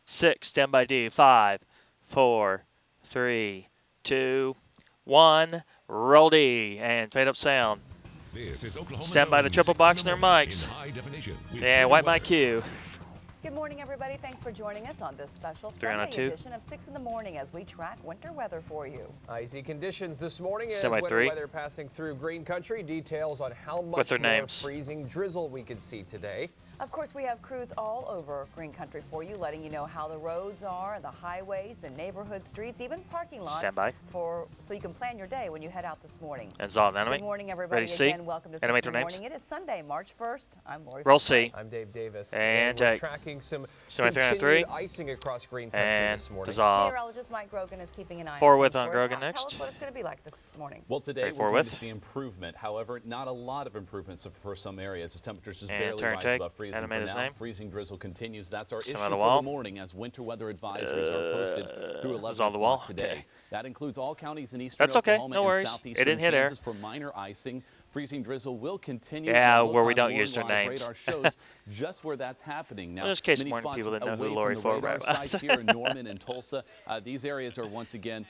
6, stand by D. 5, 4, 3, 2, 1. Roll D and fade up sound. This is Oklahoma Stand by the triple box in their mics. And white mic Q. Good morning, everybody. Thanks for joining us on this special 3 on Sunday 2. edition of 6 in the Morning as we track winter weather for you. Icy conditions this morning as Stand by winter 3. weather passing through green country. Details on how With much their more names. freezing drizzle we could see today. Of course, we have crews all over green country for you, letting you know how the roads are, the highways, the neighborhood streets, even parking lots. Stand by. So you can plan your day when you head out this morning. And Zoltan, animate. Good morning, everybody. Ready, C. Again, welcome to 6 in Animate the their names. Morning. It is Sunday, March 1st. I'm Lori. Roll C. I'm Dave Davis. And we're take. tracking some Stand by 3 on continued 3. icing across green country And this morning. dissolve. Meteorologist Mike Grogan is keeping an eye 4 on with things on for us. Grogan Tell next. us what it's going to be like this morning. Well, today Ready, we're four going with. to see improvement. However, not a lot of improvements for some areas as temperatures just And barely turn rise take. above freezing. Animate For his now, name. freezing drizzle continues. That's our Some issue on the for wall. the morning as winter weather advisories are posted through 11 on the wall? o'clock today. Okay. That includes all counties in eastern That's okay. Oklahoma No and worries. southeastern It didn't hit air. Kansas for minor icing. Freezing drizzle will continue. Yeah, And look where we on don't Warn use their Live names. Radar shows just where that's happening. Now, Well, just in case many more spots people didn't know who away Lori from the Ford radar was. sites here in Norman and Tulsa. These areas are once again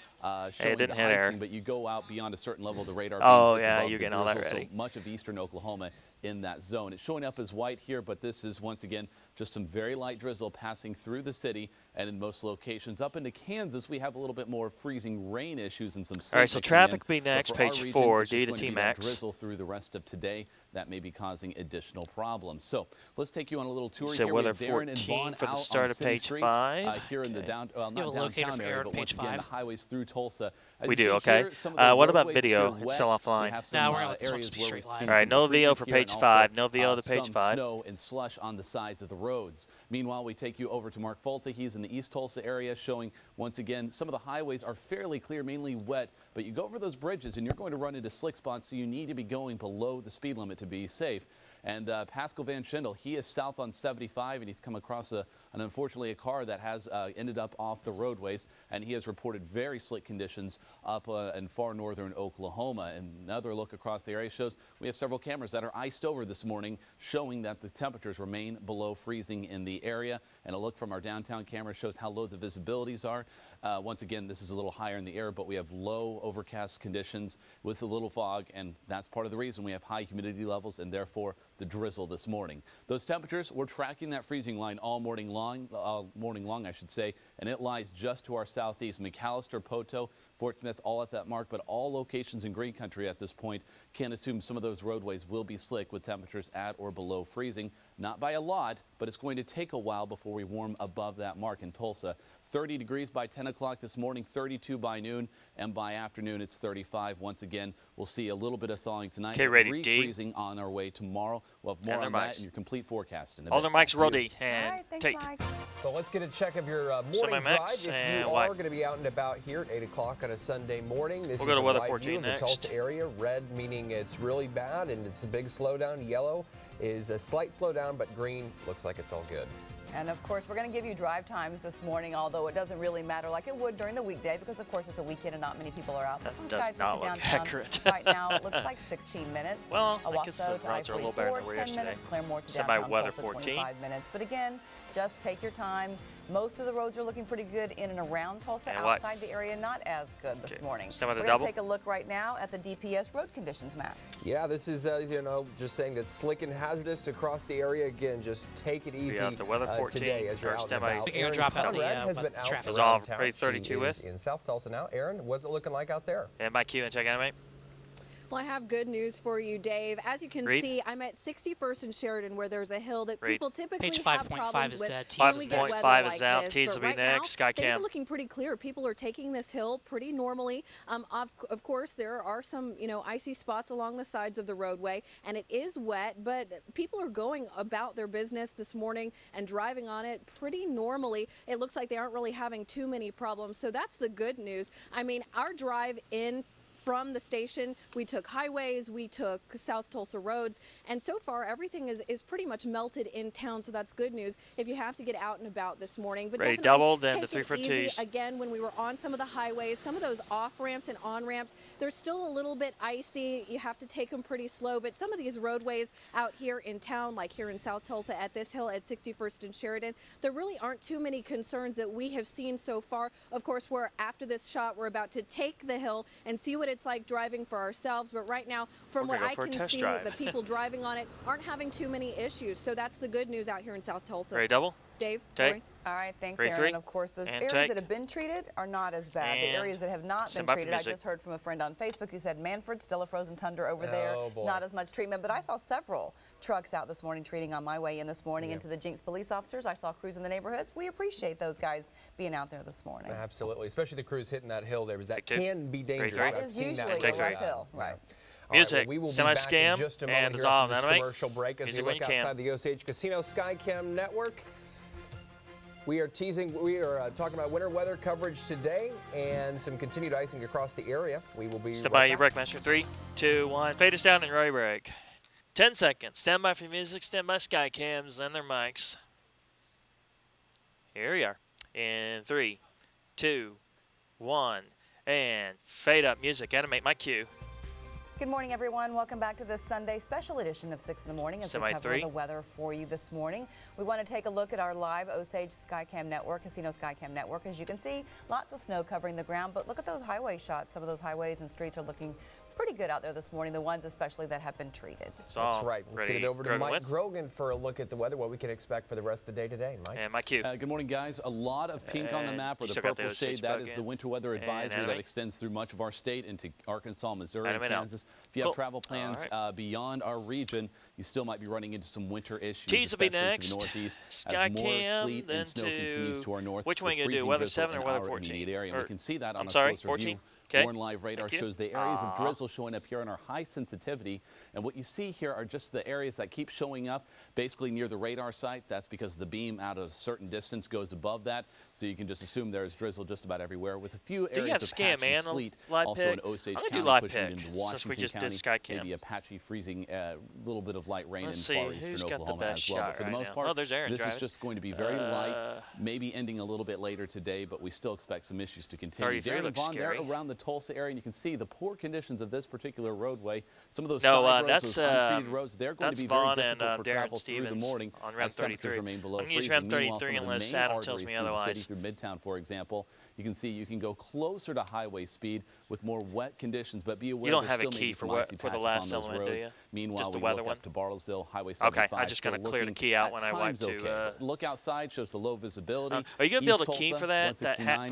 showing didn't the hit air. icing, but you go out beyond a certain level of the radar. Oh, being yeah, above you're the getting all that drizzle, ready. So much of eastern Oklahoma in that zone. It's showing up as white here, but this is once again just some very light drizzle passing through the city and in most locations. Up into Kansas, we have a little bit more freezing rain issues and some sleet. All right, so mixing traffic in. be But next, for our page region, 4, it's D just to going be that T-max. drizzle through the rest of today. That may be causing additional problems. So let's take you on a little tour So here. weather we have Darren and 14 Vaughn for the out start on of city page streets, 5. here in the Okay. down, well, You have not a locator downtown for area, error but at once page again, the 5. highways through Tulsa. As We you do, see okay. here, some of the What about roadways video? appear It's wet. still offline. We have No, some, we're gonna let this one areas just be where straight we've line. seen All right, some no improvement VO for here and page also, 5. No VO to page some 5. snow and slush on the sides of the roads. Meanwhile, we take you over to Mark Folta. He's in the East Tulsa area, showing once again some of the highways are fairly clear, mainly wet. But you go over those bridges and you're going to run into slick spots, so you need to be going below the speed limit to be safe. And Pascal Van Schendel, he is south on 75, and he's come across unfortunately a car that has ended up off the roadways, and he has reported very slick conditions up in far northern Oklahoma. And another look across the area shows we have several cameras that are iced over this morning, showing that the temperatures remain below freezing in the area. And a look from our downtown camera shows how low the visibilities are. Once again, this is a little higher in the air, but we have low overcast conditions with a little fog, and that's part of the reason we have high humidity levels and therefore the drizzle this morning. Those temperatures, we're tracking that freezing line all morning long, I should say, and it lies just to our southeast. McAllister, Poto, Fort Smith, all at that mark, but all locations in green country at this point can assume some of those roadways will be slick with temperatures at or below freezing. Not by a lot, but it's going to take a while before we warm above that mark in Tulsa. 30 degrees by 10 o'clock this morning, 32 by noon, and by afternoon it's 35. Once again, we'll see a little bit of thawing tonight. Okay, ready, D. Refreezing on our way tomorrow. We'll have more on that in your complete forecast in a All bit. their mics roll D All and right, thanks, take. Mike. So let's get a check of your morning Semi-max drive. If and you white. are going to be out and about here at 8 o'clock on a Sunday morning, this We'll is go to a weather light 14 view of the next. Tulsa area. Red meaning it's really bad and it's a big slowdown. Yellow is a slight slowdown, but green looks like it's all good. And of course, we're going to give you drive times this morning, although it doesn't really matter like it would during the weekday because, of course, it's a weekend and not many people are out. That From does Sky to not look downtown accurate. right now, it looks like 16 minutes. Well, I guess Owasso the to roads are a little better than they I-44, were 10 yesterday. minutes. Claremore to Semi downtown weather Tulsa, 14. 25 minutes. But again, just take your time. Most of the roads are looking pretty good in and around Tulsa. And what? Outside the area, not as good this Okay. morning. Stand by the We're going double. to take a look right now at the DPS road conditions map. Yeah, this is, just saying that slick and hazardous across the area. Again, just take it easy out the weather 14, today as you're or out and stand by- about. We're gonna Aaron drop out the, Conrad has but been out traffic. around Resolve, town. ready, 32 She is with. in South Tulsa now. Aaron, what's it looking like out there? And my Q and check animate. Well, I have good news for you, Dave. As you can Read. see, I'm at 61st and Sheridan, where there's a hill that Read. people typically Page have 5.5 problems is with dead. T's when is we next. get weather 5.5 like is out. this. T's But will be right next. now, things Skycam. are looking pretty clear. People are taking this hill pretty normally. Of course, there are some, icy spots along the sides of the roadway, and it is wet, but people are going about their business this morning and driving on it pretty normally. It looks like they aren't really having too many problems, so that's the good news. I mean, our drive in from the station. We took highways, we took South Tulsa roads, and so far everything is pretty much melted in town, so that's good news if you have to get out and about this morning. But Ready definitely doubled and the take it 3-foot easy. twos. Again, when we were on some of the highways, some of those off ramps and on ramps, they're still a little bit icy. You have to take them pretty slow, but some of these roadways out here in town, like here in South Tulsa at this hill at 61st and Sheridan, there really aren't too many concerns that we have seen so far. Of course, after this shot, we're about to take the hill and see what it's like driving for ourselves. But right now, from what I can see, the people driving on it aren't having too many issues. So that's the good news out here in South Tulsa. Ready double? Dave? Take. All right, thanks, Ready, Aaron. three. And of course, the And areas take. that have been treated are not as bad. The And areas that have not been stand by for treated, I music. just heard from a friend on Facebook who said Manford, still a frozen tundra over there. Oh, boy. Not as much treatment, but I saw several trucks out this morning treating on my way in this morning. And to the Jinx police officers, I saw crews in the neighborhoods. We appreciate those guys being out there this morning. Absolutely, especially the crews hitting that hill there, because that Take two. can be dangerous. Three. That I've is seen usually that. a Take rough three. hill, right? All right, Music, well, we will be semi-scam, back in just a moment and here dissolve after this anime. commercial break as Music we when look you can. outside the Osage Casino Skycam network. We are talking about winter weather coverage today and some continued icing across the area. We will be Stand right by your back. break, master. 3, 2, 1. Fade us down and ready break. 10 seconds. Stand by for music. Stand by Skycams and their mics. Here we are. In 3, 2, 1. And fade up music. Animate my cue. Good morning, everyone. Welcome back to this Sunday special edition of 6 in the Morning as we cover Semi-3. the weather for you this morning. We want to take a look at our live Osage Skycam Network, Casino Skycam Network. As you can see, lots of snow covering the ground, but look at those highway shots. Some of those highways and streets are looking pretty good out there this morning, the ones especially that have been treated. That's That's right. Let's get it over to Grogan Mike with. Grogan for a look at the weather, what we can expect for the rest of the day today. Mike. And my cue. Good morning, guys. A lot of pink on the And map, or you the still got the purple Osage shade. That bug is in. the winter weather And advisory that animate. extends through much of our state into Arkansas, Missouri, Animate out. Kansas. If you Cool. have travel plans All beyond our region, you still might be running into some winter issues, Tease will be especially to next. the northeast, as Sky more cam, sleet then and snow continues to our north. Which one with you gonna do, freezing weather drizzle 7 or in weather our 14? immediate area. Or- We can see that on I'm a sorry, closer 14? view. Okay. Warn Live radar Thank you. shows the areas of drizzle showing up here in our high sensitivity. And what you see here are just the areas that keep showing up basically near the radar site. That's because the beam out of a certain distance goes above that. So you can just assume there's drizzle just about everywhere, with a few Do you areas have of Scam patchy and sleet. live Also pick? in Osage I'm gonna do County, live pushing pick, into since Washington we just did County. Skycam. Maybe a patchy freezing, little bit of light rain Let's in see, far who's eastern got the Oklahoma best as well. shot But for the right most now? part, Oh, there's Aaron this is driving. just going to be very light, maybe ending a little bit later today, but we still expect some issues to continue. 33 Darren and looks Vaughn, they're scary. around the Tulsa area, and you can see the poor conditions of this particular roadway. Some of those No, side roads, that's, those untreated roads, they're going that's to be very Vaughn and, difficult for Darren travel through the Stevens morning on Route as temperatures 33. remain below I'm gonna use freezing. Route Meanwhile, 33 some of the unless main Adam tells arteries me through the otherwise. city, through Midtown, for example, you can see you can go closer to highway speed with more wet conditions, but be aware You don't there have a still may key be for some what- icy for the patches last on those element, do roads. you? Meanwhile, Just the we weather look one? up to Bartlesville, Highway Okay, 75. I'm just gonna still clear the looking key out at when I wipe times to, okay. Look outside, shows the low visibility. Are you gonna build East a key Tulsa, for that for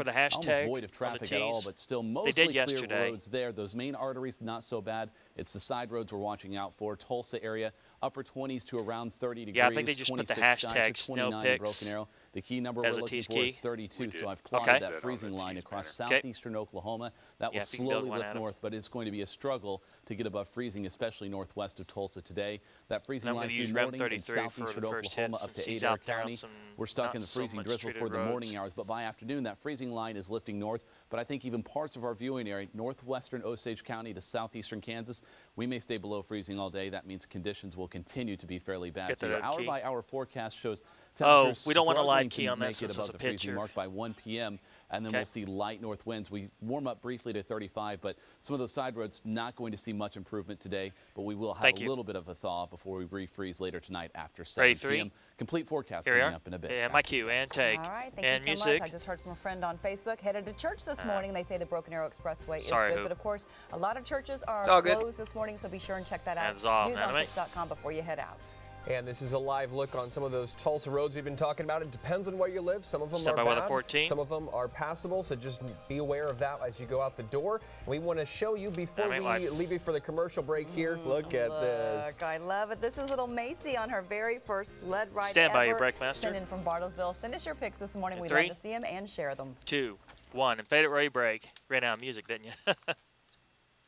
the 169, almost hashtag void of on the traffic at all, tees? but still They mostly did clear yesterday. roads there. Those main arteries, not so bad. It's the side roads we're watching out for. Tulsa area, upper 20s to around 30 degrees. Yeah, I think they just put the 26 Sky hashtag to 29 in snowpics Broken Arrow. The key number as we're a looking tease for key. is 32, so I've Okay. plotted that freezing line across Okay. southeastern Oklahoma. That will Yeah, if you can build slowly one, lift Adam. north, but it's going to be a struggle to get above freezing, especially northwest of Tulsa today. That freezing I'm line gonna use through Route morning in 33 for southeastern the first Oklahoma hit up to since he's Adair out there on County. some We're stuck not in the so freezing much drizzle treated for the roads. morning hours, but by afternoon, that freezing line is lifting north. But I think even parts of our viewing area, northwestern Osage County to southeastern Kansas, we may stay below freezing all day. That means conditions will continue to be fairly bad. Get So that your key. hour-by-hour forecast shows Oh, temperatures we don't want a live struggling key to on that make it since it's above a the freezing picture. mark by 1 p.m. And then Okay. we'll see light north winds. We warm up briefly to 35, but some of those side roads not going to see much improvement today, but we will have Thank a you. little bit of a thaw before we refreeze later tonight after 7 Ready, three? p.m. Complete forecast Here we coming are. up in a bit. And Back my to you cue guys. and take. All right, thank and you so music. much. I just heard from a friend on Facebook, headed to church this morning. They say the Broken Arrow Expressway is Sorry, good, who? but of course, a lot of churches are all good. closed this morning, so be sure and check that out. Hands off, Newscast.com before you head out. And this is a live look on some of those Tulsa roads we've been talking about. It depends on where you live. Some of them Step are by weather bad. 14. Some of them are passable, so just be aware of that as you go out the door. We want to show you before That we ain't live. leave you for the commercial break here. Look at this. Look, I love it. This is little Macy on her very first sled ride Stand by, ever. your brake master. Send in from Bartlesville. Send us your pics this morning. We'd Three. love to see them and share them. 2, 1, and fade it where you break. Ran out of music, didn't you?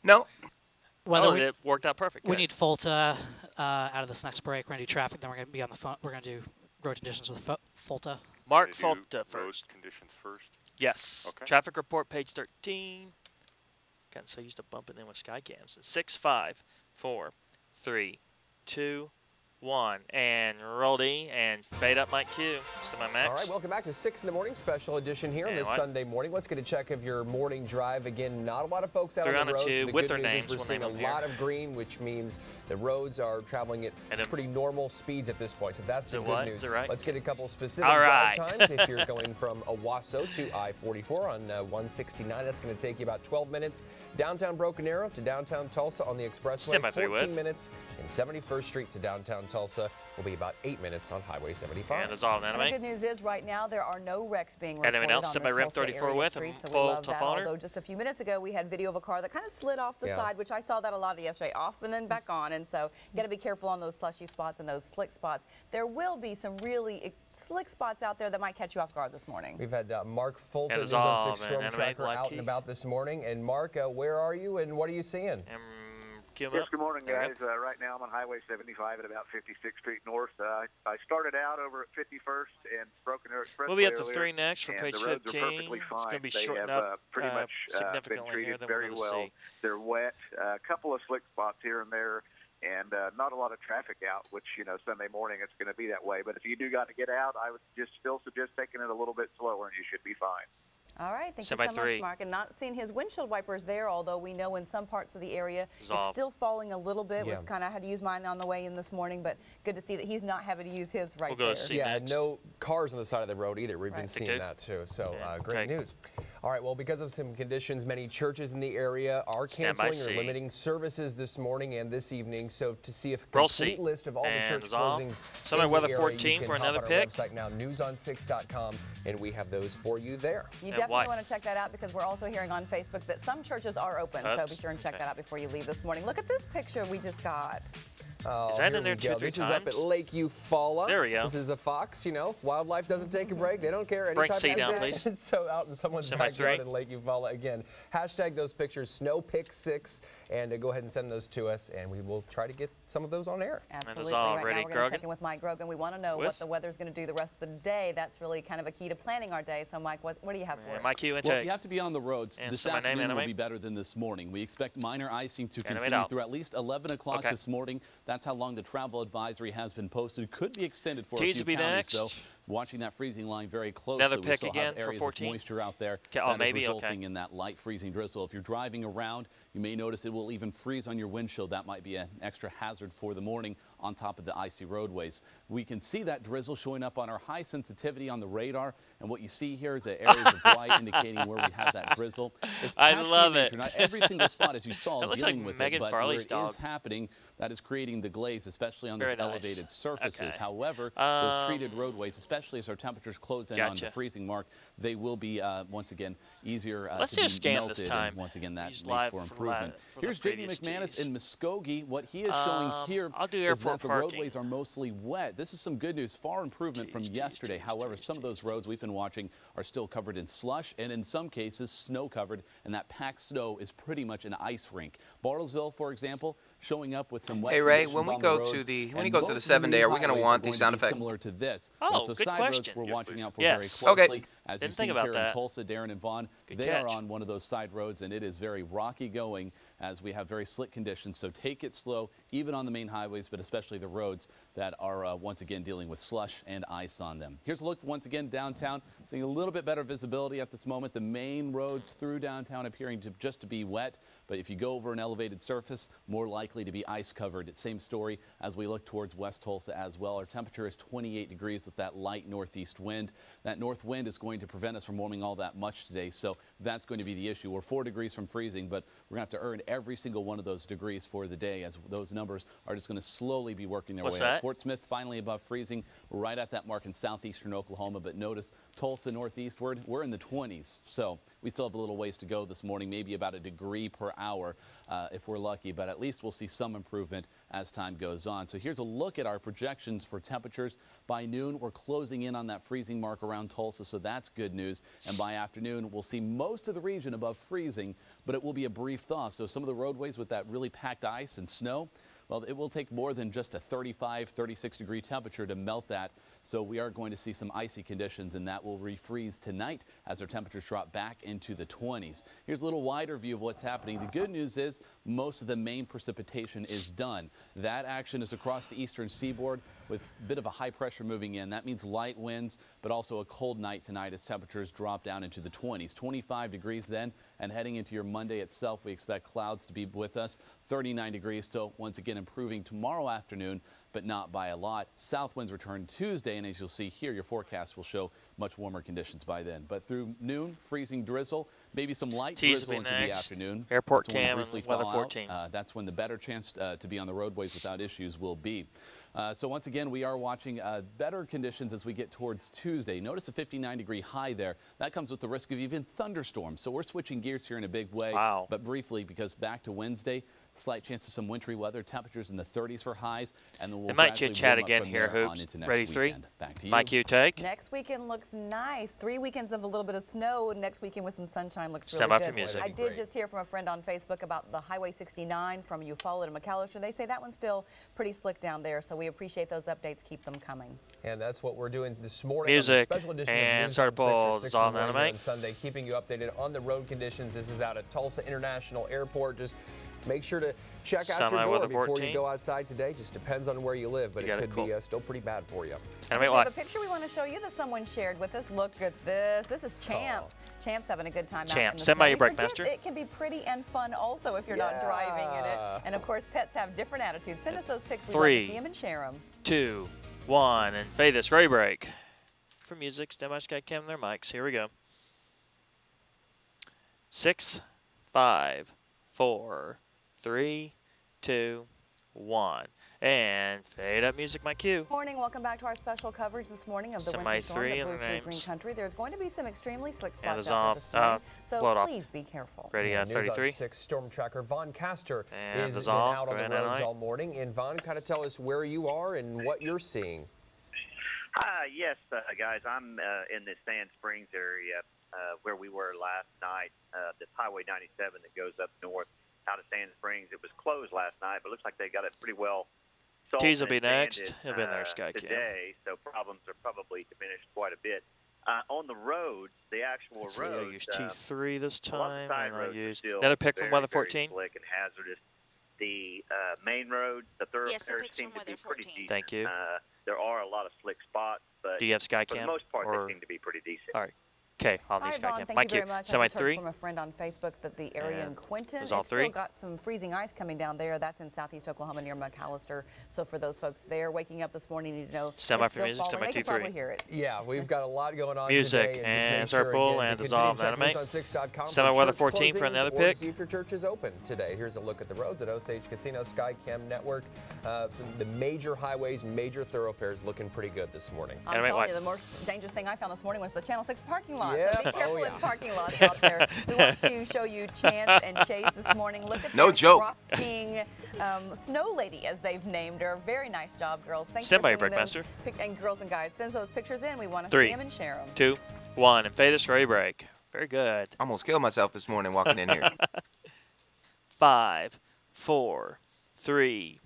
No. Whether Oh, we, it worked out perfect. we Good. need Fulta out of this next break. We're going to do traffic, then we're going to be on the phone. We're going to do road conditions with Fulta. Mark Gonna do Fulta road first. conditions first. Yes. Okay. Traffic report, page 13. gotten so used to bumping in with sky cams. 6, 5, 4, 3, 2, 1, and roll D and fade up Mike Q. To my max. All right, welcome back to 6 in the morning special edition here on this Sunday morning. Let's get a check of your morning drive. Again, not a lot of folks out on the roads. So the with good their news is names. we're seeing a lot of green, which means the roads are traveling at pretty normal speeds at this point. So that's the good news. Let's get a couple specific drive times. If you're going from Owasso to I-44 on 169, that's going to take you about 12 minutes. Downtown Broken Arrow to downtown Tulsa on the expressway, 14 minutes. And 71st Street to downtown Tulsa will be about 8 minutes on Highway 75. And that's all, and the good news is right now there are no wrecks being reported anyone else on the by Rim Tulsa 34 area with streets, so we full love that. owner? Although just a few minutes ago we had video of a car that kind of slid off the side, which I saw that a lot yesterday, off and then back on. And so you got to be careful on those slushy spots and those slick spots. There will be some really slick spots out there that might catch you off guard this morning. We've had Mark Fulton, News on 6 Storm Tracker, out and about this morning. And Mark, where are you and what are you seeing? Yes, good morning, guys. Right now I'm on Highway 75 at about 56th Street North. I started out over at 51st and Broken Arrow Expressway. We'll be at the 3 next for page 15. It's going to be shortened up pretty much significantly been treated here very well. They're wet, a couple of slick spots here and there, and not a lot of traffic out, which, Sunday morning it's going to be that way. But if you do got to get out, I would just still suggest taking it a little bit slower, and you should be fine. All right, thank you so much, Mark. And not seeing his windshield wipers there, although we know in some parts of the area it's still falling a little bit. Was kind of had to use mine on the way in this morning, but good to see that he's not having to use his right there. Yeah, no cars on the side of the road either. We've been seeing that too. So great news. All right, well, because of some conditions, many churches in the area are canceling or limiting services this morning and this evening. So to see a complete list of all the church closings Summer Weather 14 for another pick. Website now, newson6.com, and we have those for you there. You definitely want to check that out because we're also hearing on Facebook that some churches are open. So be sure and check that out before you leave this morning. Look at this picture we just got. Oh, is that in there 2-3 times? This is up at Lake Eufaula. There we go. This is a fox, wildlife doesn't take a break. They don't care. Bring C down, please. So out in someone's backyard in Lake Eufaula. Again, hashtag those pictures, SnowPick6, and go ahead and send those to us, and we will try to get some of those on air. Absolutely. Right now we're going to check in with Mike Grogan. We want to know what the weather's going to do the rest of the day. That's really kind of a key to planning our day. So, Mike, what do you have for us? Mike, well, if you have to be on the roads, this afternoon will be better than this morning. We expect minor icing to continue through at least 11 o'clock this morning. That's how long the travel advisory has been posted. Could be extended for a few counties, though. Watching that freezing line very closely. Another pick we still again have areas for 14. of moisture out there that is resulting in that light freezing drizzle. If you're driving around, you may notice it will even freeze on your windshield. That might be an extra hazard for the morning on top of the icy roadways. We can see that drizzle showing up on our high sensitivity on the radar. And what you see here, the areas of white indicating where we have that drizzle. It's I love it. Not every single spot, as you saw, dealing with Megan it, but Farley's where it is happening, that is creating the glaze, especially on those elevated surfaces. However, those treated roadways, especially as our temperatures close in on the freezing mark, they will be, once again, easier Let's to do be a scan melted. this time. And once again, that makes for improvement. Here's J.D. McManus in Muskogee. What he is showing here is that the roadways are mostly wet. This is some good news, far improvement from yesterday. However, some of those roads we've been watching are still covered in slush and in some cases snow covered, and that packed snow is pretty much an ice rink. Bartlesville, for example, showing up with some wet Hey Ray, conditions when we go to the when he goes to the 7-day, are we going to want the sound effect? Similar to this. Oh, so good side question. roads we're watching out for very closely. Okay. As Didn't you think see about here that. in Tulsa, Darren and Vaughn, they are on one of those side roads, and it is very rocky going as we have very slick conditions. So take it slow, even on the main highways, but especially the roads that are once again dealing with slush and ice on them. Here's a look once again downtown, seeing a little bit better visibility at this moment. The main roads through downtown appearing to just to be wet, but if you go over an elevated surface, more likely to be ice covered. It's same story as we look towards West Tulsa as well. Our temperature is 28 degrees with that light northeast wind. That north wind is going to prevent us from warming all that much today, so that's going to be the issue. We're 4 degrees from freezing, but we're going to have to earn every single one of those degrees for the day, as those numbers are just going to slowly be working their way up. Fort Smith finally above freezing, right at that mark in southeastern Oklahoma, but notice Tulsa northeastward, we're in the 20s, so we still have a little ways to go this morning, maybe about a degree per hour if we're lucky, but at least we'll see some improvement as time goes on. So here's a look at our projections for temperatures. By noon, we're closing in on that freezing mark around Tulsa, so that's good news. And by afternoon, we'll see most of the region above freezing, but it will be a brief thaw. So some of the roadways with that really packed ice and snow, well, it will take more than just a 35, 36 degree temperature to melt that. So we are going to see some icy conditions, and that will refreeze tonight as our temperatures drop back into the 20s. Here's a little wider view of what's happening. The good news is most of the main precipitation is done. That action is across the eastern seaboard with a bit of a high pressure moving in. That means light winds, but also a cold night tonight as temperatures drop down into the 20s. 25 degrees then, and heading into your Monday itself, we expect clouds to be with us. 39 degrees, so once again improving tomorrow afternoon, but not by a lot. South winds return Tuesday, and as you'll see here, your forecast will show much warmer conditions by then. But through noon, freezing drizzle, maybe some light drizzle into the afternoon. Airport cam and weather 14. That's when the better chance to be on the roadways without issues will be. So once again, we are watching better conditions as we get towards Tuesday. Notice a 59-degree high there. That comes with the risk of even thunderstorms. So we're switching gears here in a big way. Wow. But briefly, because back to Wednesday, slight chance of some wintry weather, temperatures in the 30s for highs, and then we'll might chit-chat again here, Hoops. Ready, 3? Back to you. Mike, you take. Next weekend looks nice. 3 weekends of a little bit of snow. Next weekend with some sunshine looks Stand really by good. for music. I did just hear from a friend on Facebook about the Highway 69 from Eufaula to McAllister. They say that one's still pretty slick down there, so we appreciate those updates. Keep them coming. And that's what we're doing this morning. Music On the special edition and of start News on 6 polls on on Sunday, keeping you updated on the road conditions. This is out at Tulsa International Airport. Just make sure to check out your door before you go outside today. Just depends on where you live, but it could be still pretty bad for you. And we have a picture we want to show you that someone shared with us. Look at this. This is Champ. Champ's having a good time out in the send by snow. your brake master. It can be pretty and fun also if you're not driving in it. And of course, pets have different attitudes. Send us those pics. We'd love to see them and share them. 2, 1, and fade this ray break. For music, stand by Skycam and their mics. Here we go. 6, 5, 4, 3, 2, 1. And fade up music, my cue. Morning, welcome back to our special coverage this morning of the winter storm that blew through Green Country. There's going to be some extremely slick spots out there this morning, so please be careful. Ready, 33. News on 6 Storm Tracker Vaughn Castor is out on the roads all morning. And Vaughn, kind of tell us where you are and what you're seeing. Yes, guys, I'm in the Sand Springs area where we were last night. The Highway 97 that goes up north out of Sand Springs. It was closed last night, but it looks like they got it pretty well solved. Tees will be next. He'll be in there, Skycam. Today, so problems are probably diminished quite a bit. On the roads, the actual roads. I use T3 this time, and I use another pick from Weather 14. Slick and hazardous. The main roads, the thoroughfares seem to be pretty decent. Thank you. There are a lot of slick spots, but do you have Skycam? for the most part, they seem to be pretty decent. All right. Okay, I'll need Vaughn, Skycam. thank you very much. I just heard 3. from a friend on Facebook that the area in Quinton, it's all 3. still got some freezing ice coming down there. That's in southeast Oklahoma near McAllister. So for those folks there waking up this morning, you need to know stand by it's for still music. falling. They can probably hear it. Yeah, we've got a lot going on music today. And Circle and Dissolve Animate. Stand by Weather 14 for another pick. See if your church is open today. Here's a look at the roads at Osage Casino Skycam Network. The major highways, major thoroughfares looking pretty good this morning. I'm telling you, the most dangerous thing I found this morning was the Channel 6 parking lot. Yep. So be careful in parking lots out there. We want to show you Chance and Chase this morning. Look at their cross-skiing snow lady, as they've named her. Very nice job, girls. Thanks for sending them. And girls and guys, send those pictures in. We want to see them and share them. 2, 1, and fade us ray break. Very good. I almost killed myself this morning walking in here. 5, 4, 3,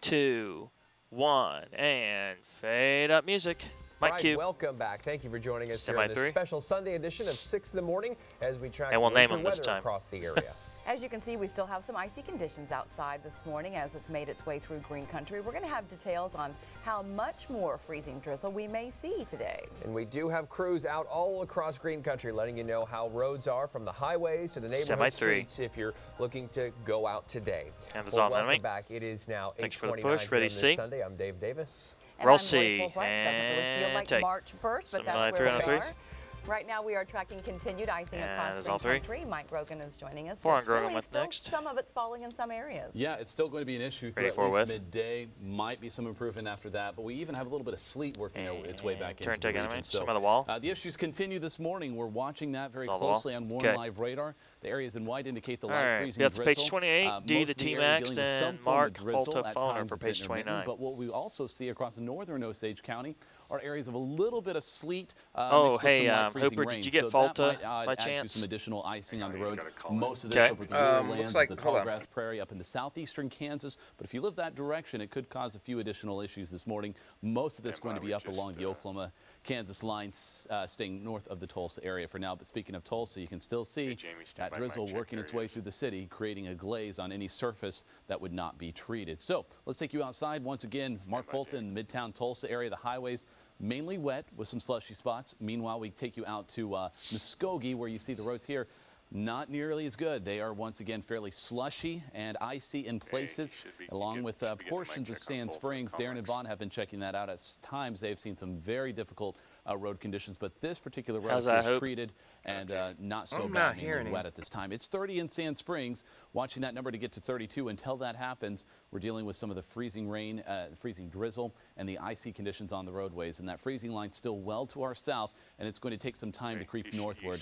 2, 1, and fade up music. Mike Q. Welcome back. Thank you for joining us here on this special Sunday edition of 6 in the Morning as we track winter weather across the area. As you can see, we still have some icy conditions outside this morning as it's made its way through Green Country. We're going to have details on how much more freezing drizzle we may see today. And we do have crews out all across Green Country letting you know how roads are from the highways to the neighborhood streets if you're looking to go out today. And welcome back. It is now 8:29 Ready to see? Sunday. I'm Dave Davis. And I'm Lori Fulbright. Doesn't really feel like March 1st, but that's where we are. Right now, we are tracking continued icing across Green Country. Mike Grogan is joining us. 4 on Grogan with next. Some of it's falling in some areas. Yeah, it's still going to be an issue through at least midday. Might be some improvement after that, but we even have a little bit of sleet working its way back into the region. So the wall. The issues continue this morning. We're watching that very closely on Warn Live radar. The areas in white indicate the light freezing drizzle. Page 28, D to T-Max, and Mark Volta Phoner for page 29. But what we also see across northern Osage County are areas of a little bit of sleet. Oh, hey, Hooper, rain. did you get Volta by chance? Add to some additional icing on the roads. Most of this over the lands of the tallgrass prairie up into southeastern Kansas. But if you live that direction, it could cause a few additional issues this morning. Most of this going to be up along the Oklahoma-Kansas line, staying north of the Tulsa area for now. But speaking of Tulsa, you can still see that drizzle working its way through the city, creating a glaze on any surface that would not be treated. So let's take you outside once again. Mark Fulton, Midtown Tulsa area, the highways mainly wet with some slushy spots. Meanwhile, we take you out to Muskogee, where you see the roads here. Not nearly as good. They are once again fairly slushy and icy in places, along with portions of Sand Springs. Darren and Vaughn have been checking that out. At times, they've seen some very difficult road conditions, but this particular road is treated and not so bad and wet at this time. It's 30 in Sand Springs. Watching that number to get to 32. Until that happens, we're dealing with some of the freezing rain, freezing drizzle, and the icy conditions on the roadways. And that freezing line still well to our south, and it's going to take some time to creep northward.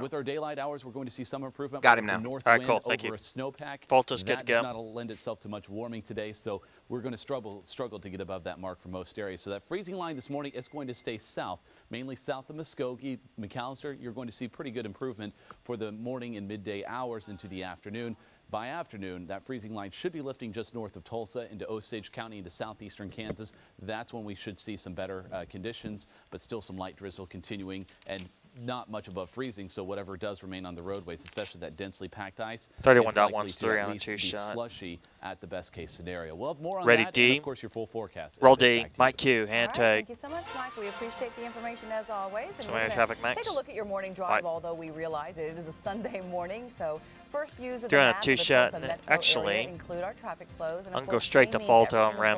With our daylight hours, we're going to see some improvement. Got him now. North All right, wind cool. Thank over you. a snowpack. Volta's good to go. That does not lend itself to much warming today, so we're going to struggle to get above that mark for most areas. So that freezing line this morning is going to stay south, mainly south of Muskogee. McAllister, you're going to see pretty good improvement for the morning and midday hours into the afternoon. By afternoon, that freezing line should be lifting just north of Tulsa into Osage County into southeastern Kansas. That's when we should see some better conditions, but still some light drizzle continuing and not much above freezing, so whatever does remain on the roadways, especially that densely packed ice, 31.13 on a two-shot. Slushy at the best case scenario. We'll have more on Ready, that, D. and of course your full forecast. Roll D, Mike Q, hand tag. Thank you so much, Mike. We appreciate the information as always. And Somebody traffic max. Take a look at your morning drive, although we realize it is a Sunday morning, so first views of Doing the a map two-shot, of the Metro actually, area include our traffic flows. And I'm going to go straight to Volta on Ram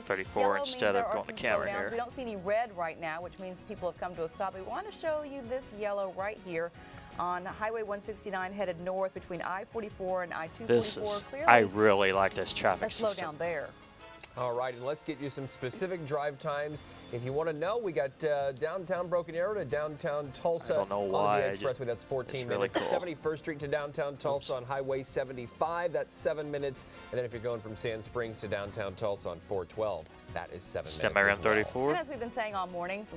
34 Yellow instead of means going to there are camera some slowdowns. here. We don't see any red right now, which means people have come to a stop. We want to show you this yellow right here on Highway 169 headed north between I-44 and I-244. I really like this traffic system. system. Slow down there. All right, and let's get you some specific drive times. If you want to know, we got downtown Broken Arrow to downtown Tulsa. I don't know why. On the expressway, that's 14 minutes. Really cool. 71st Street to downtown Tulsa on Highway 75, that's 7 minutes. And then if you're going from Sand Springs to downtown Tulsa on 412, that is 7 minutes. Around 34. And as we've been saying all morning,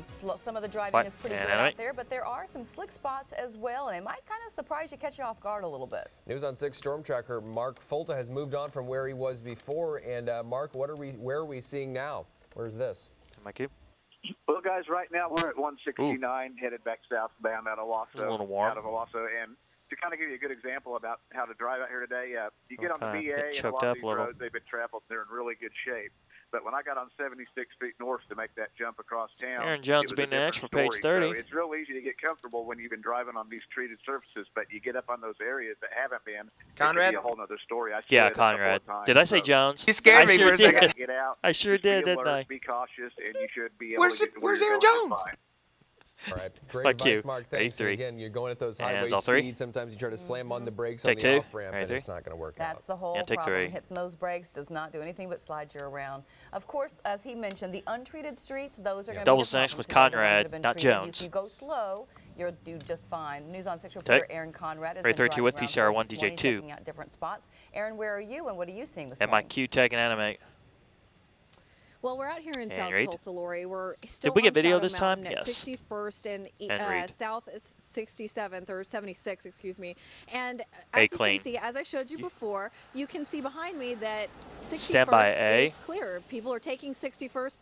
some of the driving is pretty good out there, but there are some slick spots as well, and it might kind of surprise you, catch you off guard a little bit. News on 6 Storm Tracker Mark Fulta has moved on from where he was before. And Mark, where are we seeing now? Where's this? Mike Q. Well, guys, right now we're at 169, headed back southbound out of Owasso. A little warm. Out of Owasso, and to kind of give you a good example about how to drive out here today, you get on the VA and a lot of these roads, they've been traveled, they're in really good shape. But when I got on 76 Street North to make that jump across town, Aaron Jones being next for page 30. So it's real easy to get comfortable when you've been driving on these treated surfaces, but you get up on those areas that haven't been. Conrad? It could be a whole other story. Yeah, Conrad. Did I say Jones? He scared me for a second. Get out. I sure did, didn't I? Be cautious, and you should be able to get to where where's you're Aaron going Jones? fine. All right, great Like advice, you. Mark. Thanks. And again, you're going at those highway speeds. Sometimes you try to slam on the brakes on the off-ramp, and it's not going to work out. That's the whole problem. Hitting those brakes does not do anything but slide you around. Of course, as he mentioned, the untreated streets, those are going to be double snatch with Conrad, not Jones. If you go slow, you'll do just fine. News on 6 reporter Aaron Conrad has been driving driving with around PCR1 DJ2. checking out different spots. Aaron, where are you, and what are you seeing this morning? And my Q tag and animate. Well, we're out here in South Tulsa, Lori. We're still Did we get video Shadow this time? Mountain at Yes. 61st and South 67th or 76, excuse me. And you as can see, as I showed you before, you can see behind me that 61st Stand by A. is clear. People are taking 61st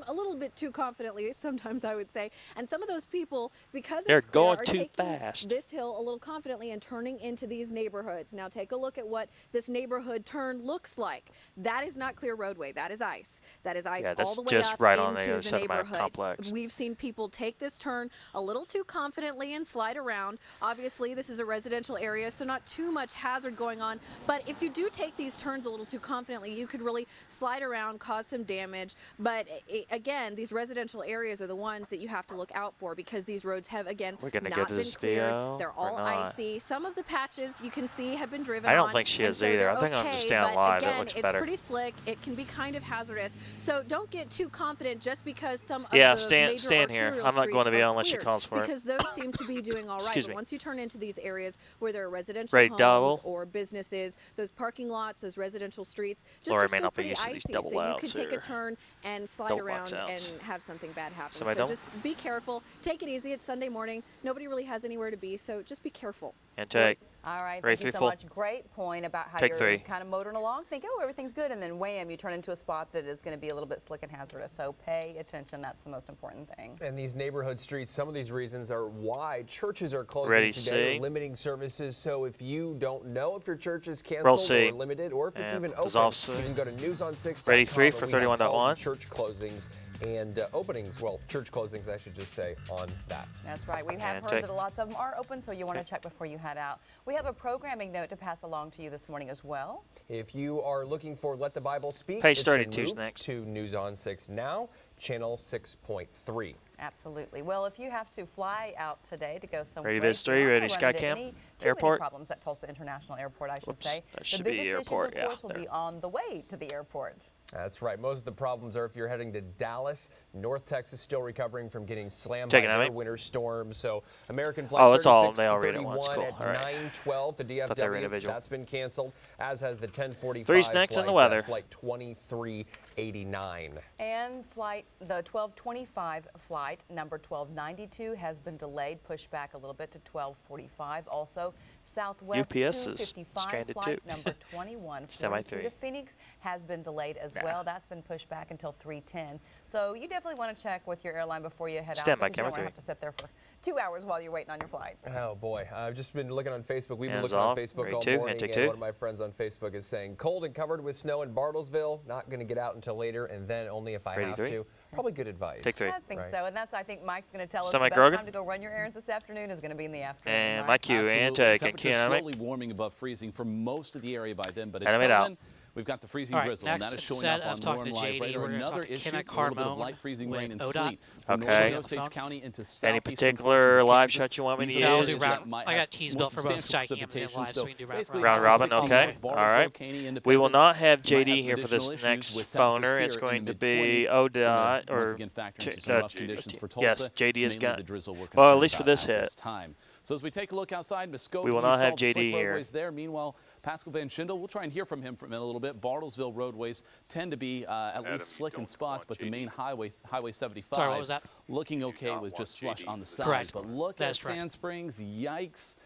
a little bit too confidently, sometimes I would say. And some of those people, because they're it's clear, going are too taking fast. this hill a little confidently and turning into these neighborhoods. Now take a look at what this neighborhood turn looks like. That is not clear roadway. That is ice. That is ice all the way just up right on into the other side of my neighborhood. complex. We've seen people take this turn a little too confidently and slide around. Obviously, this is a residential area, so not too much hazard going on. But if you do take these turns a little too confidently, you could really slide around, cause some damage. But again, these residential areas are the ones that you have to look out for because these roads have, again, not been cleared. They're all icy. Some of the patches you can see have been driven on. I don't think she is either. I think I'm just down live. It looks better. It's pretty slick. It can be kind of hazardous. So So don't get too confident just because some of yeah, the stand here. I'm not going to be on unless she calls for because those seem to be doing all right. Excuse but me. once you turn into these areas where there are residential Ready, homes double? or businesses, those parking lots, those residential streets, just Laura are may still not be pretty used to these icy. double So you outs can take a here. turn and slide Double box around outs. and have something bad happen. Somebody So don't? just be careful. Take it easy. It's Sunday morning. Nobody really has anywhere to be, so just be careful. And take. All right, Ready, thank you so full. much. Great point about how Take you're three. kind of motoring along, think, oh, everything's good, and then wham, you turn into a spot that is going to be a little bit slick and hazardous. So pay attention. That's the most important thing. And these neighborhood streets, some of these reasons are why churches are closing Ready, today, C. or limiting services. So if you don't know if your church is Roll canceled C. or limited, or if it's And even open, dissolve C. you can go to newscast.com. Ready, 3 and for we have all 31.1. the church closings and openings. Well, church closings, I should just say, on that. That's right. We have And heard take. that lots of them are open, so you want to check before you head out. We have a programming note to pass along to you this morning as well. If you are looking for Let the Bible Speak, Page it's been 32 is moved next. to News on 6 Now, channel 6.3. Absolutely. Well, if you have to fly out today to go somewhere, Ready, Biz 3, ready, Skycam? Too Airport? many problems at Tulsa International Airport, I should Whoops, say. that should the be biggest airport, issues, yeah, of course, will there. be on the way to the airport. That's right. Most of the problems are if you're heading to Dallas. North Texas still recovering from getting slammed Taking by it, their mate. winter storm. So American flight Oh, it's all 36 they all to read at once. 31 Cool. at All right. 9:12 to Thought they were DFW. individual. That's been canceled, as has the 1045 Three's next flight, in the weather. Flight 2389. And the 1225 flight, number 1292, has been delayed, pushed back a little bit to 1245. Also, Southwest UPS is 255 stranded flight too. number 2142 Semi-3. to Phoenix has been delayed as well. That's been pushed back until 310. So you definitely want to check with your airline before you head Stand out, by, because you don't camera want to have to sit there for 2 hours while you're waiting on your flight. Oh boy, I've just been looking on Facebook. We've been Hands looking on off. Facebook Ready, all two, morning, and take and two. one of my friends on Facebook is saying cold and covered with snow in Bartlesville. Not going to get out until later, and then only if I Ready, have three. to. Probably good advice. Take three. I think Right. so, and that's, I think Mike's going to tell us Semi the best Grogan? time to go run your errands this afternoon is going to be in the afternoon. And right? my cue Absolutely. and take. And Temperatures Keanu, slowly warming above freezing for most of the area by then, but Animate until out. then, we've got the freezing All right, drizzle, and next, that is showing instead up of on talking Lauren to Live JD, Radar. we're gonna Another talk to issue, Kenna a little bit of Carmone light freezing rain and with sleet ODOT. from Okay. northern Osage County into Any southeastern particular portions of live Kansas. shot you want me to These are Yeah, we'll use? do areas route. that might I have got tease more built for both substantial Skycams and precipitation. live, so we can do route basically, round. Round robin, 60 okay. north, All Bartlesville, right. Caney, We will Independence. not have You might have JD some here for additional this issues next with phoner. temperatures It's here going in to the be mid-20s. ODOT Once or again, factoring into some rough conditions for Tulsa. yes, JD It's is mainly got. the drizzle we're Well, at concerned least for about this at hit. this time. So as we take a look outside, Muskogee, We will not saw have the slick JD here. roadways there. Meanwhile, Pascal Van Schindel, we'll try and hear from him in a little bit. Bartlesville roadways tend to be at least slick in spots, but the main highway, Highway 75, Sorry, what was that? looking okay with just slush on the sides. Correct. But look That at is correct. Sand Springs, yikes.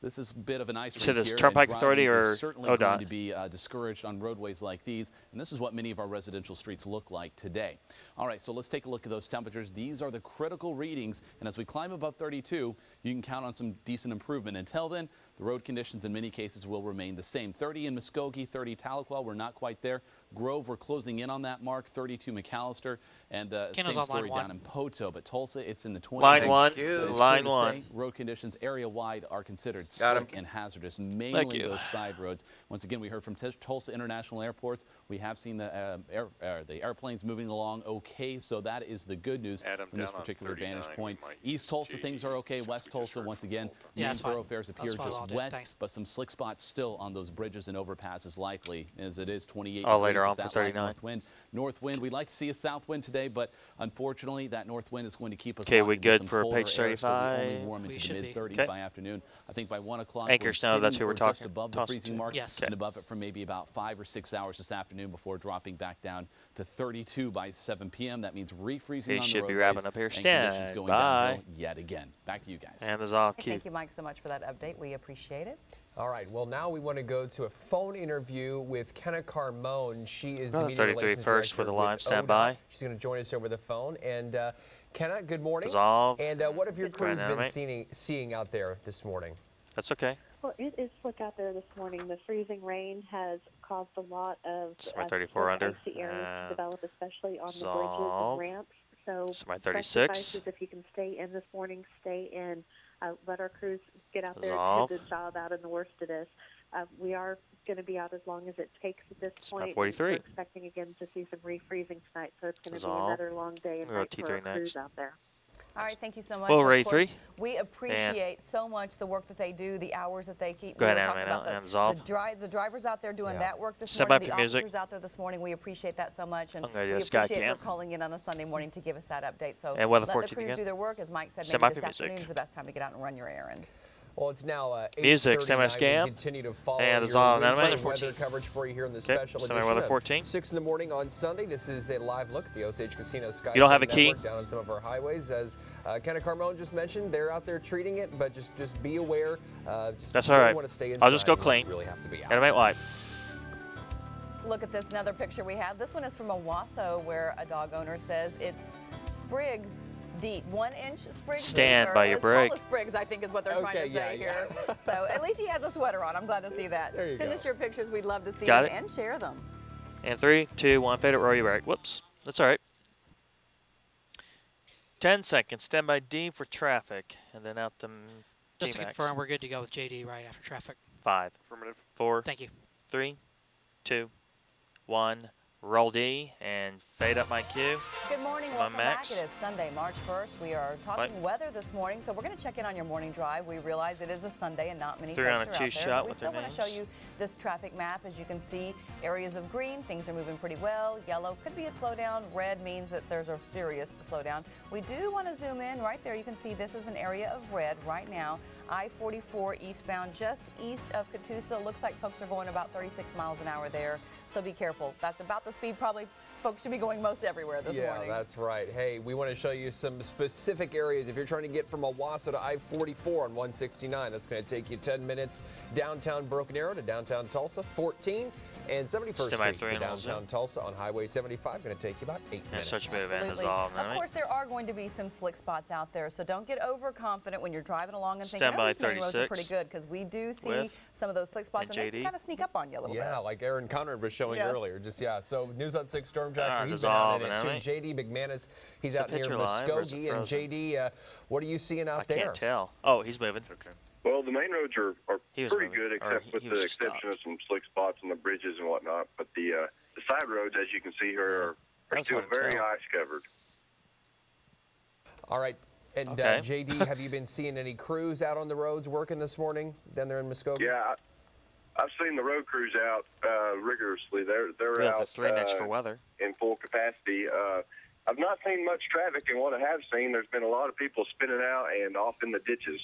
This is a bit of an ice You said rink this here, Turnpike and Authority driving or is certainly ODOT? going to be discouraged on roadways like these, and this is what many of our residential streets look like today. All right, so let's take a look at those temperatures. These are the critical readings, and as we climb above 32, you can count on some decent improvement. Until then, the road conditions in many cases will remain the same. 30 in Muskogee, 30 Tahlequah, we're not quite there. Grove, we're closing in on that mark, 32 McAllister, and same on line story one. down in Poto, but Tulsa, it's in the 20s. Line one, But it's line clear to one. say Road conditions area-wide are considered Got 'em. slick and hazardous, mainly you. those side roads. Once again, we heard from Tulsa International Airports. We have seen the airplanes moving along okay, so that is the good news from this particular vantage point. East Tulsa, things are okay. West Tulsa, once again, Yeah, main that's fine. thoroughfares appear That's fine, just I'll do. wet, Thanks. but some slick spots still on those bridges and overpasses likely, as it is 28 Oh, later degrees on with for that light 39. north wind. North wind, we'd like to see a south wind today, but unfortunately, that north wind is going to keep us Okay, locked we into good some for colder page air, so we only 35? warm We into the should be. mid-30s Okay. by afternoon. I think by 1 o'clock, Anchor we're snow, that's hitting who we're or just talking- above the tossing freezing to. mark, Yes. and above it for maybe about 5 or 6 hours this afternoon before dropping back down to 32 by 7 p.m. That means refreezing He on the should be roadways wrapping up here. and conditions Stand going by. downhill yet again. Back to you guys. Hand is off. Hey, Cue. thank you, Mike, so much for that update. We appreciate it. All right, well, now we want to go to a phone interview with Kenna Carmone. She is the Oh, media 33 relations first director with a line. with Stand ODOT. by. She's going to join us over the phone. And Kenna, good morning. Dissolve. And what have your crews been Dynamite. seeing out there this morning? That's okay. Well, it is slick out there this morning. The freezing rain has caused a lot of Semi 34 under. icy areas to develop, especially on the bridges Dissolve. and ramps. So Semi best 36. advice is if you can stay in this morning, stay in. Let our crews get out there Dissolve. and do the job out in the worst of this. We are going to be out as long as it takes at this Semi point. 43. We're expecting again to see some refreezing tonight, so it's going to be Dissolve. another long day and We'll go night for our T3 crews next. out there. All right, thank you so much. Well, Ray 3. We appreciate so much the work that they do, the hours that they keep. Go ahead, The drivers out there doing that work this Stand morning, by the for music. officers out there this morning. We appreciate that so much, and I'm gonna do we a sky appreciate cam. your calling in on a Sunday morning to give us that update. So And weather let 14 the crews again. do their work. As Mike said, Stand maybe by this for music. afternoon is the best time to get out and run your errands. Well, it's now Music, stand by 8:39. scam. We continue to follow And your it's all weather coverage for you here in the special stand by edition weather of 14. 6 in the morning on Sunday. This is a live look at the Osage Casino Sky. You don't have a key? Down on some of our highways, as Ken Carmone just mentioned, they're out there treating it, but just be aware. That's all right. Want to stay inside. I'll just go clean. Really have to be out. Animate light. Look at this, another picture we have. This one is from Owasso, where a dog owner says it's sprigs deep, 1-inch sprigs. Stand by your brake. Sprigs, I think, is what they're trying to say here. So at least he has a sweater on. I'm glad to see that. Send us your pictures. We'd love to see them and share them. And 3, 2, 1, fade it, roll your brake. Whoops, that's all right. 10 seconds. Stand by D for traffic, and then out the Just to confirm, we're good to go with JD right after traffic. 5, 4, Thank you. 3, 2, 1. Roll D and fade up my cue. Good morning. Welcome back. It is Sunday, March 1st. We are talking weather this morning, so we're going to check in on your morning drive. We realize it is a Sunday and not many folks are out there. We still want to show you this traffic map. As you can see, areas of green, things are moving pretty well. Yellow could be a slowdown. Red means that there's a serious slowdown. We do want to zoom in right there. You can see this is an area of red right now. I-44 eastbound, just east of Catoosa. Looks like folks are going about 36 miles an hour there, so be careful. That's about the speed probably folks should be going most everywhere this morning. Yeah, that's right. Hey, we want to show you some specific areas. If you're trying to get from Owasso to I-44 on 169, that's going to take you 10 minutes. Downtown Broken Arrow to downtown Tulsa, 14. And 71st Street to downtown Tulsa on Highway 75 going to take you about 8 minutes. Absolutely. Of course, there are going to be some slick spots out there, so don't get overconfident when you're driving along and thinking, oh, these main roads are pretty good, because we do see some of those slick spots, and they can kind of sneak up on you a little bit. Yeah, like Aaron Conrad was showing earlier. So News on 6 Storm Jack, he's been out in it too. JD McManus, he's out near Muskogee. And JD, what are you seeing out there? I can't tell. Oh, he's moving. Okay. Well, the main roads are pretty good, except with the exception of some slick spots on the bridges and whatnot. But the side roads, as you can see here, are still very ice covered. All right. And JD, have you been seeing any crews out on the roads working this morning down there in Muskogee? Yeah, I've seen the road crews out rigorously. They're out 3 next for weather in full capacity. I've not seen much traffic, and what I have seen, there's been a lot of people spinning out and off in the ditches.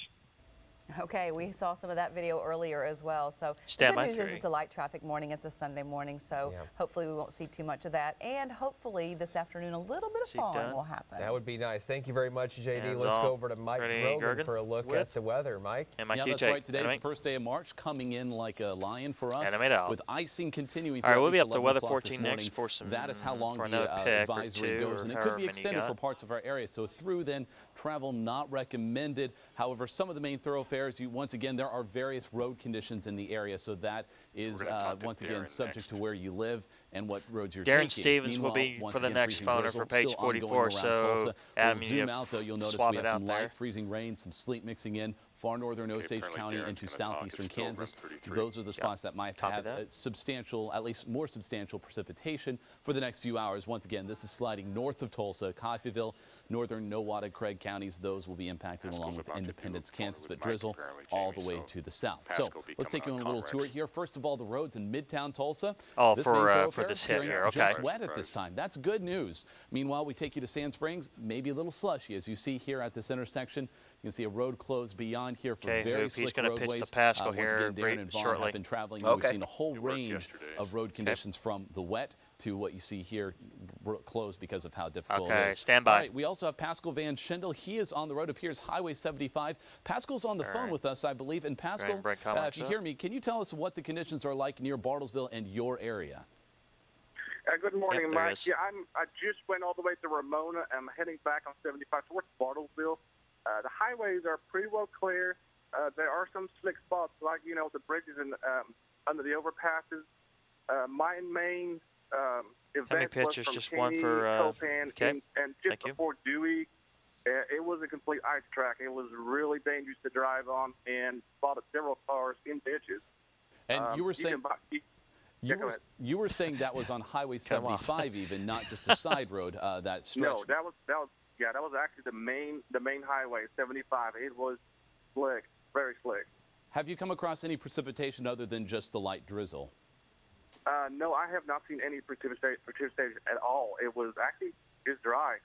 Okay, we saw some of that video earlier as well. So the good news is it's a light traffic morning. It's a Sunday morning, so hopefully we won't see too much of that. And hopefully this afternoon a little bit of thawing will happen. That would be nice. Thank you very much, JD. Let's go over to Mike Brogan for a look at the weather. Mike? Yeah, that's right. Today's the first day of March, coming in like a lion for us, with icing continuing. All right, we'll be up to weather 14 next for some. That is how long the advisory goes, and it could be extended for parts of our area. So through then, travel not recommended. However, some of the main thoroughfares, once again, there are various road conditions in the area, so that is once again subject to where you live and what roads you're taking. Darren Stevens will be for the next phoner for page 44. So Adam, zoom out though, you'll notice we have some light freezing rain, some sleet mixing in far northern Osage County into southeastern Kansas. Those are the spots that might have substantial, at least more substantial precipitation for the next few hours. Once again, this is sliding north of Tulsa, Coffeyville, northern Nowata, Craig counties. Those will be impacted along with Independence, Kansas, but drizzle all the way to the south. So let's take you on a little tour here. First of all, the roads in Midtown Tulsa. Oh, for this hit here, okay. Just wet at this time. That's good news. Meanwhile, we take you to Sand Springs, maybe a little slushy. As you see here at this intersection, you can see a road closed beyond here for very slick roadways. He's going to pitch the Pascal once here again, Darren and Vaughn shortly. have been traveling. We've seen a whole range of road conditions from the wet to what you see here closed because of how difficult it is. Stand by. All right, we also have Pascal Van Schindel. He is on the road, appears Highway 75. Pascal's on the phone with us, I believe. And Pascal, if you hear me, can you tell us what the conditions are like near Bartlesville and your area? Good morning, Mike. Yeah, I just went all the way to Ramona. I'm heading back on 75 towards Bartlesville. The highways are pretty well clear. There are some slick spots, like, the bridges and under the overpasses. My main event was from just Kenny, one for Copan, and just before Dewey, it was a complete ice track. It was really dangerous to drive on, and spotted several cars in ditches. And you were saying... You were saying that was on Highway 75 even, not just a side road, that stretch. No, that was Yeah, that was actually the main highway, 75. It was slick, very slick. Have you come across any precipitation other than just the light drizzle? No, I have not seen any precipitation at all. It was actually just dry.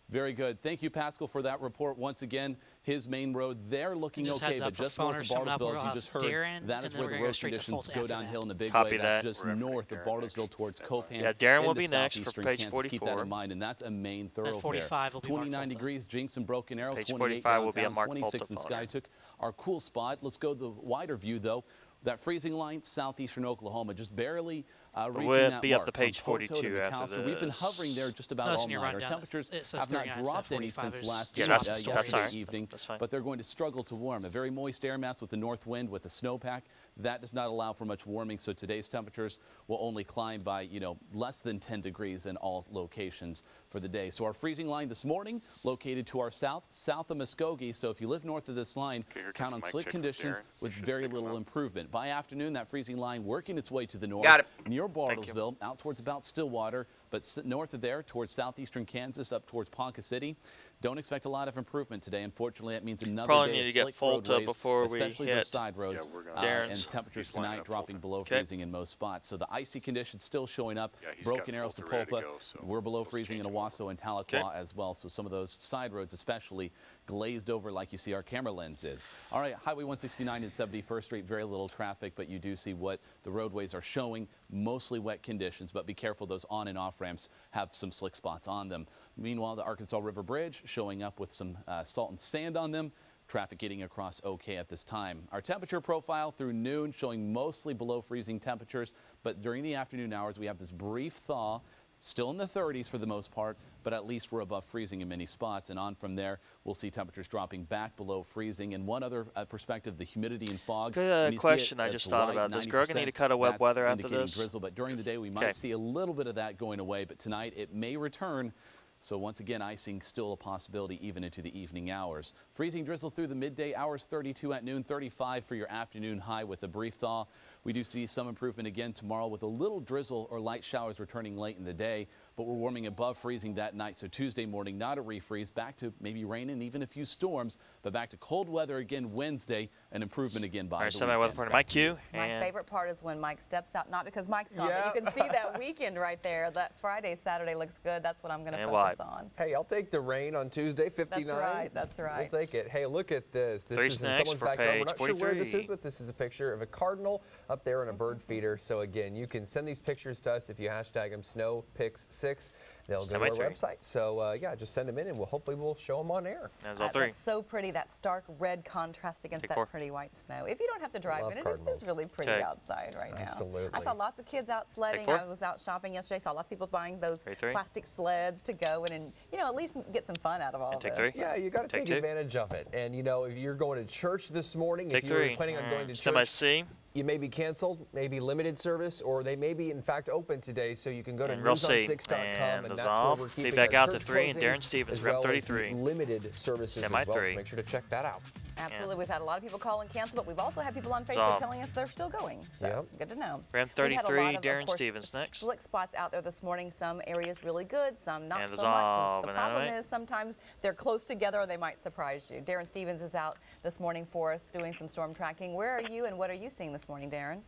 Very good. Thank you, Pascal, for that report. Once again, his main road there looking okay, but just north of Bartlesville, as you just heard, that is where the road conditions go downhill in a big way. That's just north of Bartlesville towards Copan. Yeah, Darren will be next for page 44. Keep that in mind, and that's a main thoroughfare. 45 will be 29 degrees, Jinx and Broken Arrow. Page 28 45 will be a downtown, Mark 26 in Skytook. Our cool spot. Let's go the wider view, though. That freezing line, southeastern Oklahoma, just barely reaching that be mark. up to page 42 after this. We've been hovering there just about all night. Our temperatures have not dropped any since last yesterday evening, but they're going to struggle to warm. A very moist air mass with the north wind with the snowpack. That does not allow for much warming, so today's temperatures will only climb by, less than 10 degrees in all locations for the day. So our freezing line this morning, located to our south of Muskogee. So if you live north of this line, count on slick conditions with very little improvement. By afternoon, that freezing line working its way to the north, near Bartlesville, out towards about Stillwater, but north of there towards southeastern Kansas, up towards Ponca City. Don't expect a lot of improvement today. Unfortunately, that means another day of slick roadways, especially those side roads, and temperatures tonight dropping below freezing in most spots. So the icy conditions still showing up. Broken Arrows to Pulpa, we're below freezing in Owasso and Tahlequah as well. So some of those side roads especially glazed over like you see our camera lens is. All right, Highway 169 and 71st Street, very little traffic, but you do see what the roadways are showing, mostly wet conditions, but be careful, those on and off ramps have some slick spots on them. Meanwhile, the Arkansas River Bridge showing up with some salt and sand on them. Traffic getting across okay at this time. Our temperature profile through noon showing mostly below freezing temperatures, but during the afternoon hours we have this brief thaw. Still in the 30s for the most part, but at least we're above freezing in many spots. And on from there, we'll see temperatures dropping back below freezing. And one other perspective, the humidity and fog. Good question I just thought about. Does Gergen need to cut a web weather after this? Drizzle, but during the day, we might see a little bit of that going away. But tonight, it may return. So once again, icing still a possibility even into the evening hours. Freezing drizzle through the midday hours, 32 at noon, 35 for your afternoon high with a brief thaw. We do see some improvement again tomorrow with a little drizzle or light showers returning late in the day, but we're warming above freezing that night. So Tuesday morning, not a refreeze, back to maybe rain and even a few storms, but back to cold weather again Wednesday, an improvement again by the weekend. Semi-weather report, Mike Q. My favorite part is when Mike steps out, not because Mike's gone, but you can see that weekend right there. That Friday, Saturday looks good. That's what I'm going to focus on. Hey, I'll take the rain on Tuesday, 59. That's right, that's right. We'll take it. Hey, look at this. This is in someone's backyard. We're not sure where this is, but this is a picture of a cardinal up there in a bird feeder. So again, you can send these pictures to us if you hashtag them SnowPix6. They'll go to our website. So yeah, just send them in, and hopefully we'll show them on air. That's so pretty, that stark red contrast against that pretty white snow. If you don't have to drive in it, it's really pretty outside right now. Absolutely. I saw lots of kids out sledding. I was out shopping yesterday. Saw lots of people buying those plastic sleds to go in and at least get some fun out of all of this. Yeah, you got to take advantage of it. And if you're going to church this morning, if you're planning on going to church, you may be canceled, maybe limited service, or they may be in fact open today. So you can go to newscasts.com, and that's where we're keeping back out to 3, and closings, Darren Stevens, as rep well 33. As limited services as well, so make sure to check that out. Absolutely. We've had a lot of people call and cancel, but we've also had people on Facebook telling us they're still going. So good to know. Ram 33, Darren Stevens next. Slick spots out there this morning. Some areas really good, some not so much. The problem is sometimes they're close together or they might surprise you. Darren Stevens is out this morning for us doing some storm tracking. Where are you and what are you seeing this morning, Darren?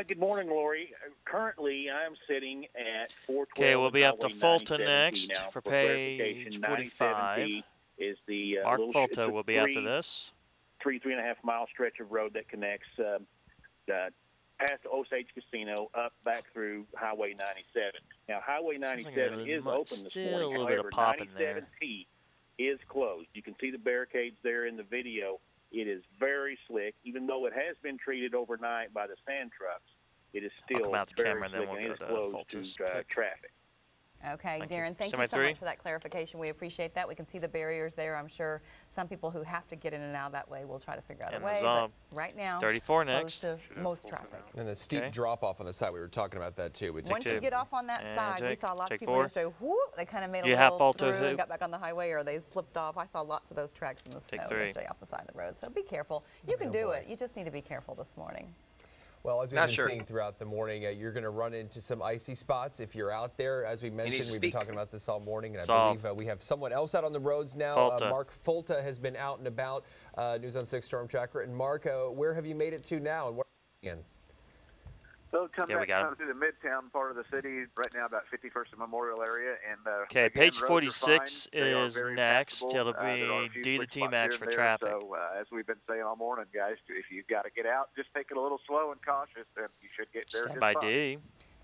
Good morning, Lori. Currently, I'm sitting at 412. Okay, we'll be up to Fulton next for page 45. Is the Mark Fulton will be after this. 3.5 mile stretch of road that connects past Osage Casino up back through Highway 97. Now, Highway 97 is open this morning. However, 97T is closed. You can see the barricades there in the video. It is very slick. Even though it has been treated overnight by the sand trucks, it is still very slick and is closed to traffic. Okay, Darren, thank you so much for that clarification. We appreciate that. We can see the barriers there. I'm sure some people who have to get in and out that way will try to figure out a way. But right now, 34 next. To most traffic. And a steep drop off on the side. We were talking about that too. Once you get off on that side, we saw lots of people yesterday. Whoop, they kind of made a little through and got back on the highway, or they slipped off. I saw lots of those tracks in the snow yesterday off the side of the road. So be careful. You can do it. You just need to be careful this morning. Well, as we've been seeing throughout the morning, you're going to run into some icy spots if you're out there. As we mentioned, we've been talking about this all morning, and I believe we have someone else out on the roads now. Mark Folta has been out and about, News on 6 Storm Tracker. And Mark, where have you made it to now? And what again? So come back through the midtown part of the city right now, about 51st and Memorial area. And okay, page 46 is next. It'll be D to T max for traffic. So as we've been saying all morning, guys, if you've got to get out, just take it a little slow and cautious, and you should get there. Stand by D.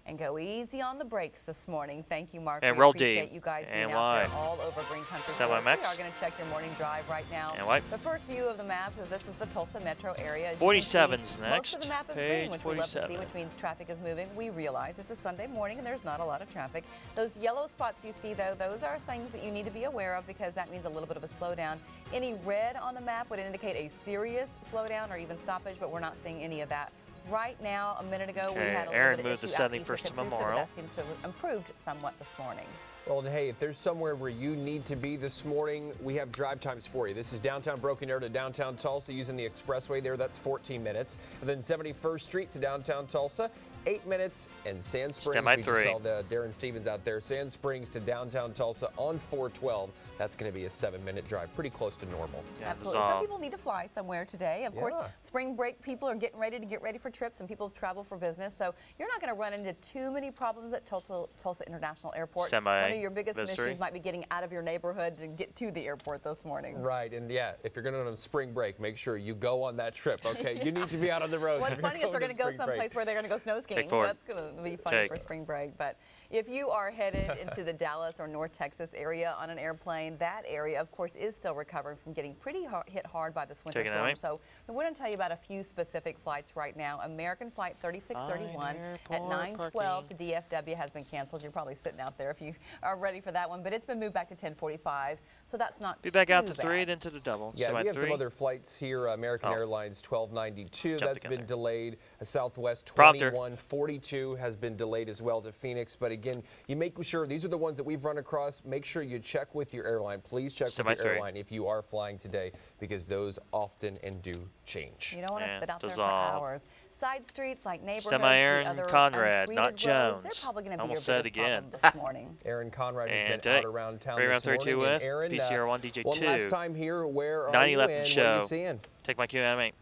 And go easy on the brakes this morning. Thank you, Mark. And we roll appreciate D. you guys being and out there all over Green Country. Stand by Max. We are going to check your morning drive right now. And white. The first view of the map is this is the Tulsa metro area. 47's next. Most of the map is green, which 47. we love to see, which means traffic is moving. We realize it's a Sunday morning and there's not a lot of traffic. Those yellow spots you see, though, those are things that you need to be aware of because that means a little bit of a slowdown. Any red on the map would indicate a serious slowdown or even stoppage, but we're not seeing any of that. Right now, a minute ago, we had a little bit of issue out east of Kansas, so that seems to have improved somewhat this morning. Well, and hey, if there's somewhere where you need to be this morning, we have drive times for you. This is downtown Broken Arrow to downtown Tulsa using the expressway there. That's 14 minutes. And then 71st Street to downtown Tulsa, 8 minutes. And Sand Springs, we just saw the Darren Stevens out there. Sand Springs to downtown Tulsa on 412. That's going to be a 7-minute drive, pretty close to normal. Yeah, absolutely. Some people need to fly somewhere today. Of course, spring break people are getting ready for trips, and people travel for business. So you're not going to run into too many problems at Tulsa International Airport. One of your biggest issues might be getting out of your neighborhood to get to the airport this morning. Right, and yeah, if you're going on a spring break, make sure you go on that trip. Okay, you need to be out on the road. What's funny is they're going to go someplace where they're going to go snow skiing. That's going to be funny for spring break, but. If you are headed into the Dallas or North Texas area on an airplane, that area, of course, is still recovering from getting pretty hit hard by this winter storm. So I want to tell you about a few specific flights right now. American Flight 3631 at 9:12 to DFW has been canceled. You're probably sitting out there if you are ready for that one, but it's been moved back to 10:45, so that's not too bad. Be back out to 3 and into the double. Yeah, we have some other flights here. American Airlines 1292, that's been delayed. Southwest 2142 has been delayed as well to Phoenix, but again, you make sure these are the ones that we've run across. Make sure you check with your airline. Please check with your airline if you are flying today, because those often and do change. You don't want to sit out there for hours. Side streets like neighborhoods, Aaron Conrad, not Jones. They're probably going to be almost your said again this morning. Aaron Conrad has been out around town this morning. With Aaron, PCR1 DJ2. One last time here, where are 911 you show. What are you seeing? Take my QM8.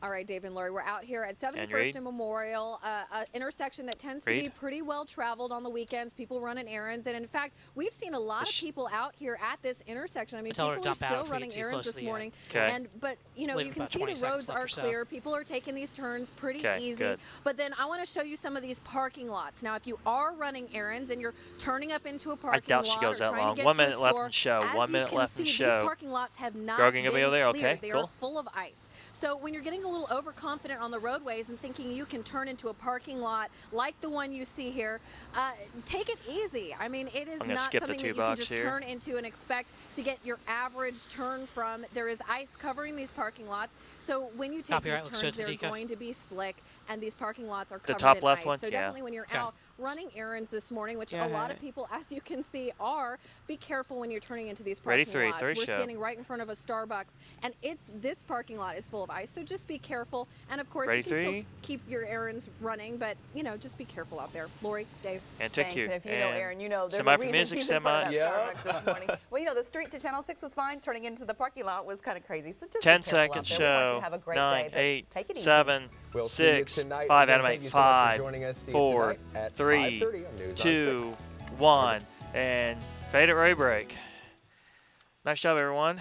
All right, Dave and Lori, we're out here at 71st and Memorial, an intersection that tends to be pretty well traveled on the weekends. People running errands, and in fact, we've seen a lot of people out here at this intersection. I mean, people are still running errands this morning. But you know, you can see the roads are clear. People are taking these turns pretty easy. But then I want to show you some of these parking lots. Now, if you are running errands and you're turning up into a parking lot, she goes that long. To 1 minute left in show. 1 minute left in show. These parking lots have not been cleared. They are full of ice. So when you're getting a little overconfident on the roadways and thinking you can turn into a parking lot like the one you see here, take it easy. I mean, it is not something that you can just turn into and expect to get your average turn from. There is ice covering these parking lots. So when you take these turns, they're going to be slick, and these parking lots are covered in ice. So definitely when you're out running errands this morning, which a lot of people, as you can see, are, be careful when you're turning into these parking lots. We're standing right in front of a Starbucks, and this parking lot is full of ice, so just be careful. And of course, you can still keep your errands running, but you know, just be careful out there. Lori, Dave. And take you. And if you know Aaron, you know there's a reason she's in front of that Starbucks this morning. Well, you know, the street to Channel 6 was fine. Turning into the parking lot was kind of crazy. So just 10 seconds show. Have a great 9, day, 8, 7, 6, 5, animate 5, 4, 3, 2, 1, and fade at Ray break. Nice job, everyone.